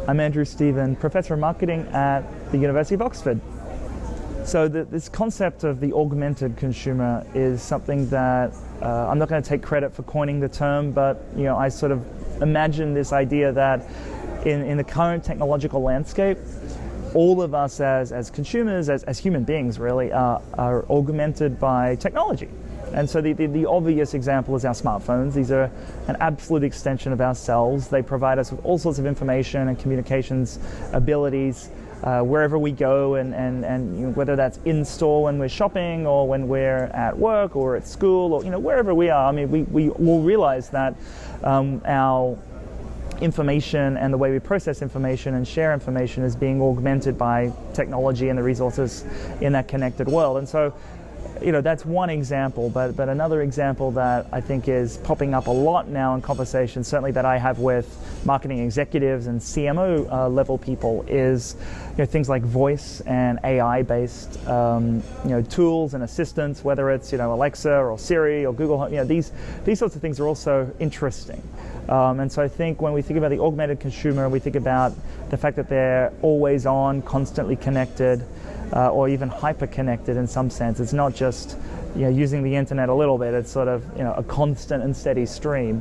I'm Andrew Stephen, Professor of Marketing at the University of Oxford. So this concept of the augmented consumer is something that I'm not going to take credit for coining the term, but I sort of imagine this idea that in the current technological landscape, all of us as consumers, as human beings really, are augmented by technology. And so the obvious example is our smartphones. These are an absolute extension of ourselves. They provide us with all sorts of information and communications abilities wherever we go, and whether that's in store when we're shopping, or when we're at work, or at school, or wherever we are. I mean, we all realize that our information and the way we process information and share information is being augmented by technology and the resources in that connected world. And so that's one example, but another example that I think is popping up a lot now in conversations, certainly that I have with marketing executives and CMO level people, is things like voice and AI-based tools and assistants, whether it's Alexa or Siri or Google Home. These sorts of things are also interesting. And so I think when we think about the augmented consumer, we think about the fact that they're always on, constantly connected, or even hyper-connected in some sense. It's not just using the internet a little bit, it's sort of a constant and steady stream.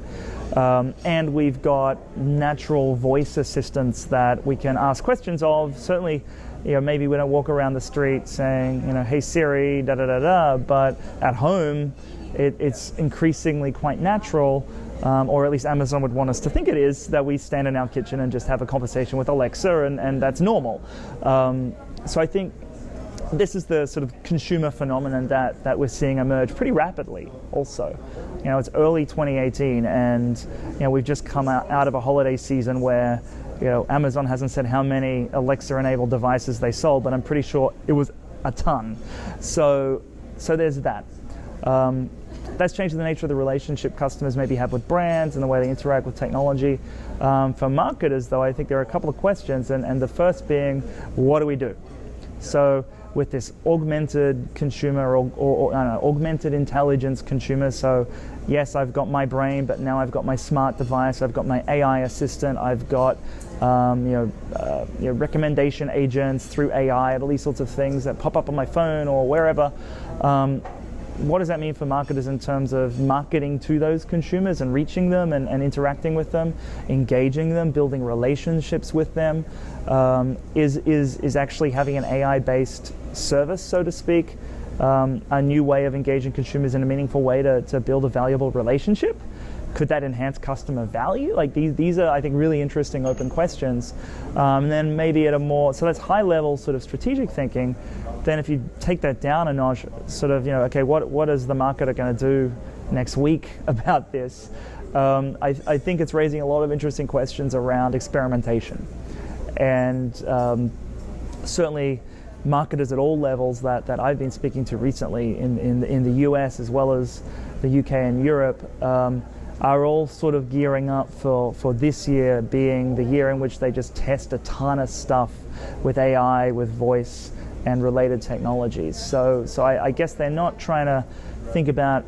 And we've got natural voice assistants that we can ask questions of. Certainly, maybe we don't walk around the street saying, hey Siri, da-da-da-da, but at home, it's increasingly quite natural, or at least Amazon would want us to think it is, that we stand in our kitchen and just have a conversation with Alexa, and that's normal. So I think this is the sort of consumer phenomenon that we're seeing emerge pretty rapidly also. It's early 2018, and we've just come out of a holiday season where Amazon hasn't said how many Alexa-enabled devices they sold, but I'm pretty sure it was a ton. So there's that. That's changing the nature of the relationship customers maybe have with brands and the way they interact with technology. For marketers, though, I think there are a couple of questions, and the first being, what do we do? So with this augmented consumer or augmented intelligence consumer, so yes, I've got my brain, but now I've got my smart device, I've got my AI assistant, I've got recommendation agents through AI, and all these sorts of things that pop up on my phone or wherever. What does that mean for marketers in terms of marketing to those consumers and reaching them and interacting with them, engaging them, building relationships with them? Is actually having an AI-based service, so to speak, a new way of engaging consumers in a meaningful way to build a valuable relationship? Could that enhance customer value? Like these are, I think, really interesting open questions. And then maybe at a more, so that's high level sort of strategic thinking. Then if you take that down a notch, sort of, okay, what is the marketer going to do next week about this? I think it's raising a lot of interesting questions around experimentation. And certainly marketers at all levels that I've been speaking to recently in the US as well as the UK and Europe are all sort of gearing up for this year being the year in which they just test a ton of stuff with AI, with voice, and related technologies. So I guess they're not trying to think about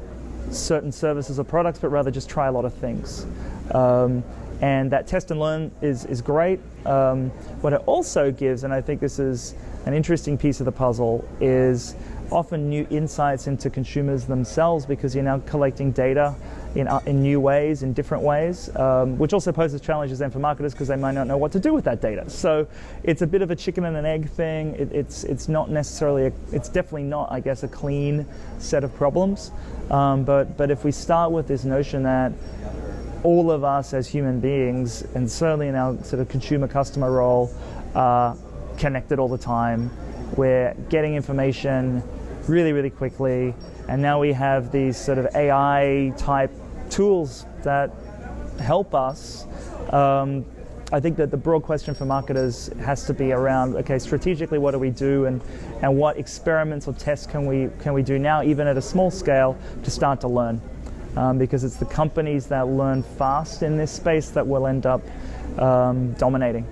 certain services or products, but rather just try a lot of things. And that test and learn is great. What it also gives, and I think this is an interesting piece of the puzzle, is often new insights into consumers themselves, because you're now collecting data in new ways, in different ways, which also poses challenges then for marketers because they might not know what to do with that data. So it's a bit of a chicken and an egg thing. It's not necessarily, it's definitely not, I guess, a clean set of problems. But if we start with this notion that all of us as human beings, and certainly in our sort of consumer customer role, are connected all the time, we're getting information really, really quickly, and now we have these sort of AI type tools that help us. I think that the broad question for marketers has to be around, okay, strategically what do we do, and what experiments or tests can we do now, even at a small scale, to start to learn. Because it's the companies that learn fast in this space that will end up dominating.